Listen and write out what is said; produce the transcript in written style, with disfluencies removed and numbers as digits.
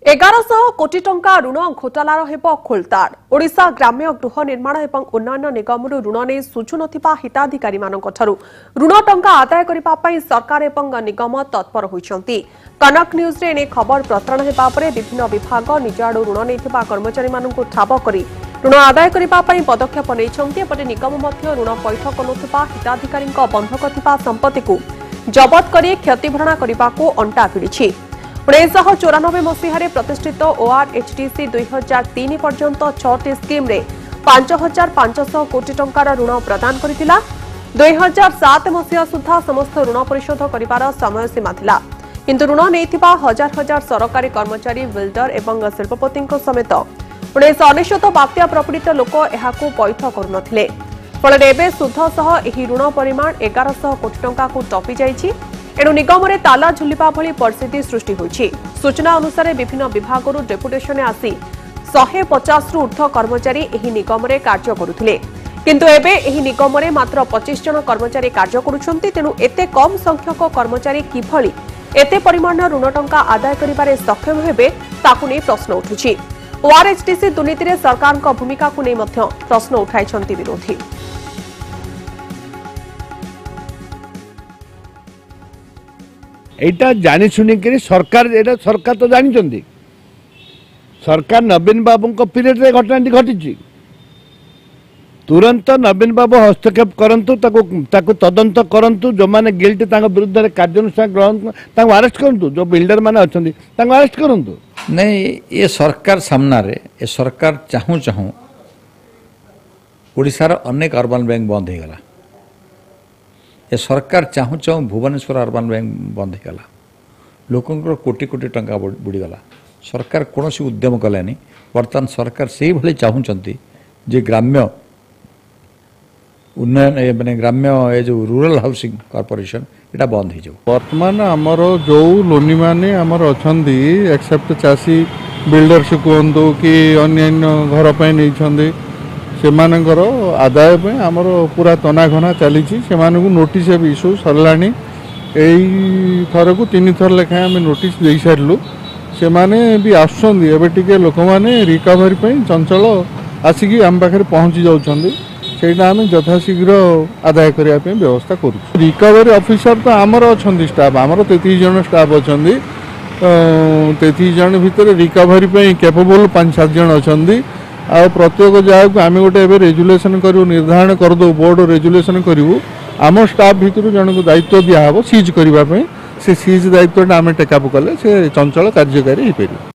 1100 कोटी टंका ऋण घोटालार हेब खोलतार। ओडिशा ग्राम्य गृह निर्माण एवं उन्नयन निगम ऋण नहीं सुझु नथिबा हिताधिकारी ऋण टंका आदाय करबा पई सरकार एवं निगम तत्पर होइछंती। कनक न्यूज रे खबर प्रसारण हेबा परे विभिन्न विभाग निज आडू ऋण नैथिबा कर्मचारी माननकु ठाब करी ऋण आदाय करबा पई पदक्षेप नैछंती। एपटे निगम मध्य ऋण पैठ करुथबा हिताधिकारीक बंधक थिबा संपत्ति को जबत करी क्षतिभरणा करबाको अंटा भिड़िछि। 1994 मसीह प्रतिष्ठित ORHDC 2003 पर्यंत 6टी स्कीम रे 5500 कोटी टंकार ऋण प्रदान करितिला। 2007 मसीह सुधा समस्त ऋण परिशोध करिवार समय सीमा थिला, किंतु ऋण नैथिबा हजार हजार सरकारी कर्मचारी बिल्डर एवं शिल्पपतिଙ୍କ समेत 1999 बात्या प्रपीड़ित लोक एहाकु पैठ करुनथिले। फल एबे सुध सह एही ऋण परिमाण 1100 कोटी टंका को टपी जाइछि। एणु निगम में ताला झुलिबा भली परिस्थिति सृष्टि होइछि। सूचना अनुसार विभिन्न विभाग डेपुटेशन आसी 150 रु ऊर्ध्व कर्मचारी एही निगम में कार्य करुथिले, किंतु एबे एही निगम में मात्र 25 जन कर्मचारी कार्य करुछंती। तेणु एते कम संख्यक कर्मचारी किभली एते परिमाण ऋण टंका आदाय करिबारे सक्षम हेबे ताकु नै प्रश्न उठुछि। ORHDC दुर्नीति रे सरकारक भूमिका को नै मध्य प्रश्न उठाइछंती विरोधी। एटा जानी सुनिक सरकार सरकार तो जानी सरकार नवीन बाबू पीरियड रे घटना घटी तुरंत नवीन बाबू हस्तक्षेप करंतु ताकु तदंत करंतु जो माने गिल्ट विरुद्ध कार्यानुष्ठान ग्रहण अरेस्ट करंतु जो बिल्डर माने अछंती अरेस्ट करंतु। नहीं ये सरकार सामना रे ये सरकार चाहू चाहू ओडिशार अनेक अर्बन बैंक बंद हो गला। ये सरकार चाहू चाहू भुवनेश्वर अर्बन बैंक बंद हो गला। लोकंकर कोटी कोटी टंका बुड़ीगला। सरकार कौन सी उद्यम कलानी। बर्तमान सरकार से भाई चाहूँगी जे ग्राम्य उन्नयन माने ग्राम्य ये जो रूरल हाउसिंग कॉर्पोरेशन एटा बंद हो जाओ। वर्तमान आमर जो लोनी माने आमर अछंदी एक्सेप्ट चासी बिल्डर्स कहतु कि अन्य घर पर नहीं सेमानकर आदाय पे आमर पूरा तनाघना चली नोटिस भी इश्यू सरलानी। यही थर को 3 थर लेखाएं आम नोटिस दे सारू से माने भी आसुँच एवं टे लोक मैंने रिकवरी चंचल आसिकी आम पाखे पहुँची जाऊँगी सेटा आम यथाशीघ्र आदाय करने व्यवस्था करूँ। रिकवरी ऑफिसर तो आमर अच्छा स्टाफ आमर 33 जन स्टाफ अच्छा 33 जन भितर रिकवरी कैपेबल 5-7 जन अच्छा। आ प्रत्येक जगह को आम गोटे रेजुलेसन करूँ निर्धारण करदे बोर्ड रेजुलेसन करूँ आम स्टाफ भितर जन को दायित्व दिहब सीज करने से सीज दायित्व आम टेकअप कले से चंचल कार्यकारी हो पार।